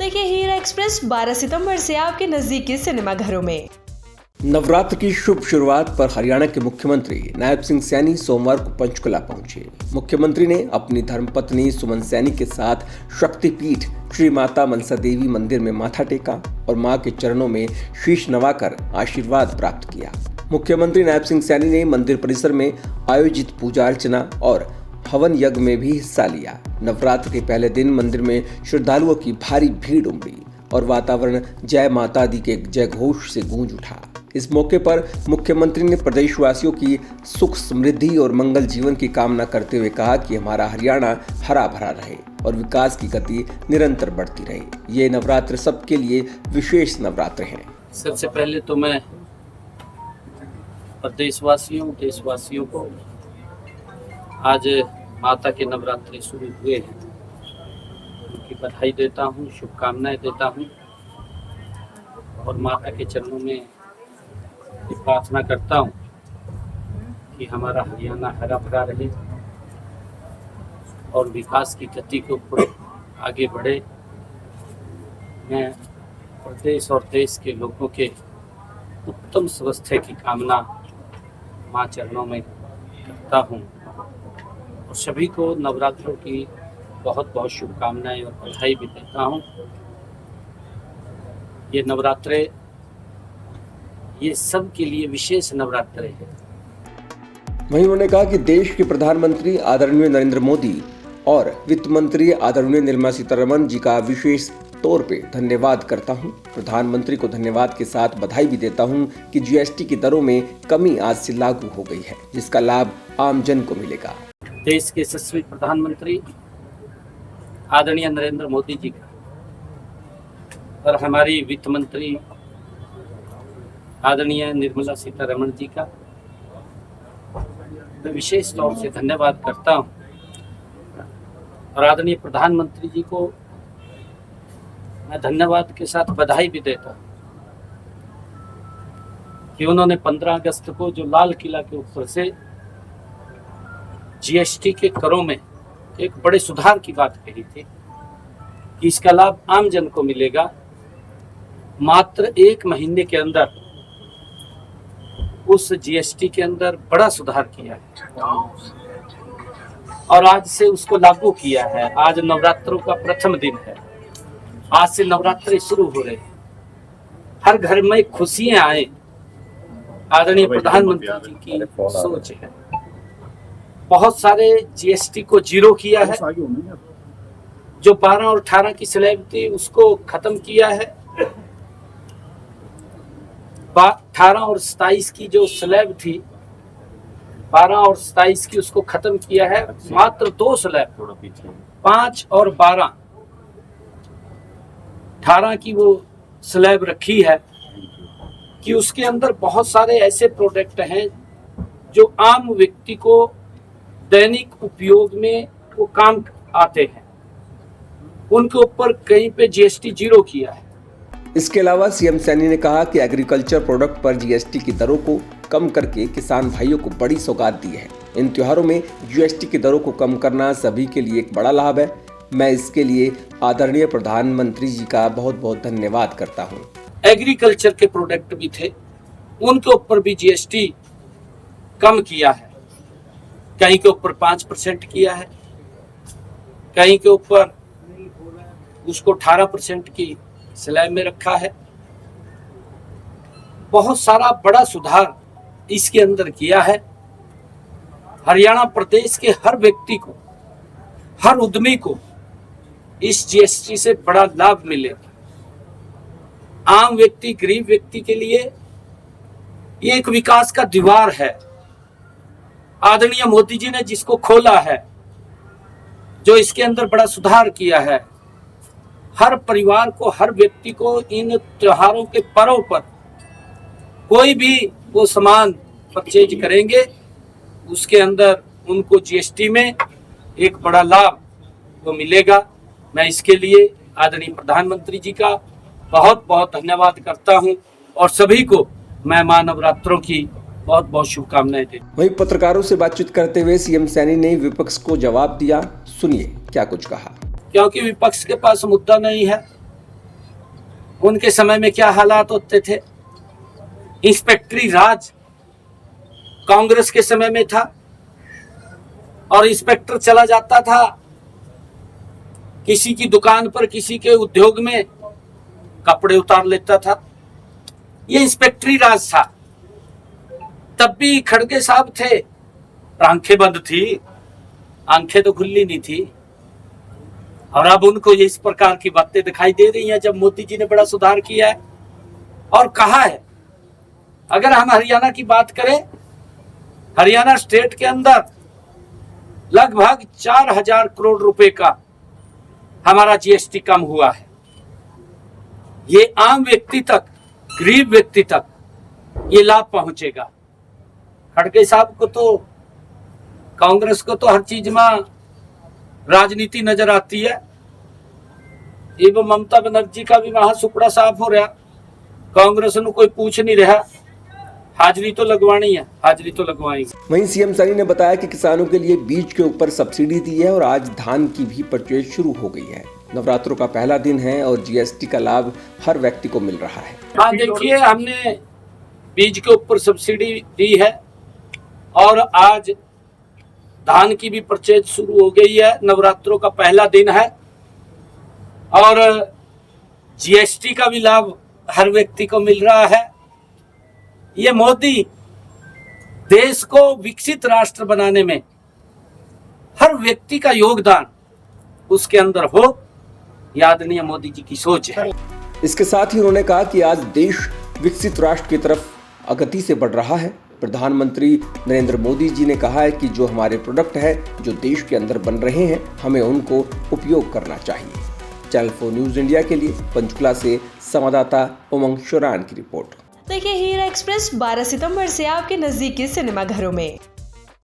देखिए हीरा एक्सप्रेस 12 सितंबर से आपके नजदीकी सिनेमा घरों में। नवरात्र की शुभ शुरुआत पर हरियाणा के मुख्यमंत्री नायब सिंह सैनी सोमवार को पंचकुला पहुंचे। मुख्यमंत्री ने अपनी धर्मपत्नी सुमन सैनी के साथ शक्तिपीठ श्री माता मनसा देवी मंदिर में माथा टेका और मां के चरणों में शीश नवाकर आशीर्वाद प्राप्त किया। मुख्यमंत्री नायब सिंह सैनी ने मंदिर परिसर में आयोजित पूजा अर्चना और हवन यज्ञ में भी हिस्सा लिया। नवरात्र के पहले दिन मंदिर में श्रद्धालुओं की भारी भीड़ उमड़ी और वातावरण जय माता दी के जय घोष से गूंज उठा। इस मौके पर मुख्यमंत्री ने प्रदेशवासियों की सुख समृद्धि और मंगल जीवन की कामना करते हुए कहा कि हमारा हरियाणा हरा भरा रहे और विकास की गति निरंतर बढ़ती रहे। ये नवरात्र सबके लिए विशेष नवरात्र हैं। सबसे पहले तो मैं प्रदेशवासियों देशवासियों को आज माता के नवरात्रि शुरू हुए हैं, उनकी बधाई देता हूँ, शुभकामनाएं देता हूँ और माता के चरणों में प्रार्थना करता हूँ कि हमारा हरियाणा हरा भरा रहे और विकास की गति के ऊपर आगे बढ़े। मैं प्रदेश और देश के लोगों के उत्तम स्वास्थ्य की कामना माँ चरणों में करता हूँ और सभी को नवरात्रों की बहुत बहुत शुभकामनाएं और बधाई भी देता हूँ। ये नवरात्रे ये सब के लिए विशेष नवरात्रे हैं। वहीं उन्होंने कहा कि देश के प्रधानमंत्री आदरणीय नरेंद्र मोदी और वित्त मंत्री आदरणीय निर्मला सीतारमण जी का विशेष तौर पे धन्यवाद करता हूं। प्रधानमंत्री को धन्यवाद के साथ बधाई भी देता हूं कि जीएसटी की दरों में कमी आज से लागू हो गई है, जिसका लाभ आम जन को मिलेगा। देश के यशस्वी प्रधानमंत्री आदरणीय नरेंद्र मोदी जी का और हमारी वित्त मंत्री आदरणीय निर्मला सीतारमण जी का मैं विशेष तौर से धन्यवाद करता हूं और आदरणीय प्रधानमंत्री जी को मैं धन्यवाद के साथ बधाई भी देता हूं कि उन्होंने 15 अगस्त को जो लाल किला के ऊपर से जीएसटी के करों में एक बड़े सुधार की बात कही थी कि इसका लाभ आम जन को मिलेगा। मात्र 1 महीने के अंदर उस जीएसटी के अंदर बड़ा सुधार किया है और आज से उसको लागू किया है। आज नवरात्रों का प्रथम दिन है, आज से नवरात्रि शुरू हो रहे हैं, हर घर में खुशियां आए। आदरणीय प्रधानमंत्री जी की सोच है। बहुत सारे जीएसटी को जीरो किया है, जो 12 और 18 की स्लैब थी उसको खत्म किया है। 18 और 27 की जो स्लैब थी 12 और 27 की उसको खत्म किया है। मात्र 2 स्लैब 5 और 12 18 की वो स्लैब रखी है कि उसके अंदर बहुत सारे ऐसे प्रोडक्ट हैं जो आम व्यक्ति को दैनिक उपयोग में वो काम आते हैं, उनके ऊपर कहीं पे जीएसटी जीरो किया है। इसके अलावा सीएम सैनी ने कहा कि एग्रीकल्चर प्रोडक्ट पर जीएसटी की दरों को कम करके किसान भाइयों को बड़ी सौगात दी है। इन त्योहारों में जीएसटी की दरों को कम करना सभी के लिए एक बड़ा लाभ है। मैं इसके लिए आदरणीय प्रधानमंत्री जी का बहुत बहुत धन्यवाद करता हूँ। एग्रीकल्चर के प्रोडक्ट भी थे, उनके ऊपर भी जीएसटी कम किया है। कहीं के ऊपर 5% किया है, कहीं के ऊपर उसको 18% की स्लैब में रखा है। बहुत सारा बड़ा सुधार इसके अंदर किया है। हरियाणा प्रदेश के हर व्यक्ति को, हर उद्यमी को इस जीएसटी से बड़ा लाभ मिलेगा। आम व्यक्ति, गरीब व्यक्ति के लिए ये एक विकास का द्वार है। आदरणीय मोदी जी ने जिसको खोला है, जो इसके अंदर बड़ा सुधार किया है, हर परिवार को, हर व्यक्ति को इन त्योहारों के पर्व पर कोई भी वो सामान परचेज करेंगे उसके अंदर उनको जीएसटी में एक बड़ा लाभ वो मिलेगा। मैं इसके लिए आदरणीय प्रधानमंत्री जी का बहुत बहुत धन्यवाद करता हूं और सभी को मैं मां नवरात्रों की बहुत बहुत शुभकामनाएं देता हूं। वहीं पत्रकारों से बातचीत करते हुए सीएम सैनी ने विपक्ष को जवाब दिया। सुनिए क्या कुछ कहा। क्योंकि विपक्ष के पास मुद्दा नहीं है, उनके समय में क्या हालात होते थे। इंस्पेक्टरी राज कांग्रेस के समय में था और इंस्पेक्टर चला जाता था किसी की दुकान पर, किसी के उद्योग में, कपड़े उतार लेता था। ये इंस्पेक्टरी राज था। तब भी खड़गे साहब थे, आंखें बंद थी, आंखें तो खुली नहीं थी। और अब उनको ये इस प्रकार की बातें दिखाई दे रही हैं जब मोदी जी ने बड़ा सुधार किया है और कहा है। अगर हम हरियाणा की बात करें, हरियाणा स्टेट के अंदर लगभग 4000 करोड़ रुपए का हमारा जीएसटी कम हुआ है। ये आम व्यक्ति तक, गरीब व्यक्ति तक ये लाभ पहुंचेगा। खड़गे साहब को तो, कांग्रेस को तो हर चीज में राजनीति नजर आती है। एवं ममता बनर्जी का भी वहां सुपड़ा साफ हो रहा, कांग्रेस ने कोई पूछ नहीं रहा। हाजिरी तो लगवानी है, हाजिरी तो लगवाएंगे। वहीं सीएम सैनी ने बताया कि किसानों के लिए बीज के ऊपर सब्सिडी दी है और आज धान की भी परचेज शुरू हो गई है। नवरात्रों का पहला दिन है और जीएसटी का लाभ हर व्यक्ति को मिल रहा है। हाँ देखिए, हमने बीज के ऊपर सब्सिडी दी है और आज धान की भी परचेज शुरू हो गई है। नवरात्रों का पहला दिन है और जीएसटी का भी लाभ हर व्यक्ति को मिल रहा है। ये मोदी देश को विकसित राष्ट्र बनाने में हर व्यक्ति का योगदान उसके अंदर हो, ये आदरणीय मोदी जी की सोच है। इसके साथ ही उन्होंने कहा कि आज देश विकसित राष्ट्र की तरफ अगति से बढ़ रहा है। प्रधानमंत्री नरेंद्र मोदी जी ने कहा है कि जो हमारे प्रोडक्ट है, जो देश के अंदर बन रहे हैं, हमें उनको उपयोग करना चाहिए। चैनल 4 न्यूज इंडिया के लिए पंचकुला से संवाददाता उमंग शोरान की रिपोर्ट। देखिए हीरा एक्सप्रेस 12 सितंबर से आपके नजदीकी सिनेमा घरों में।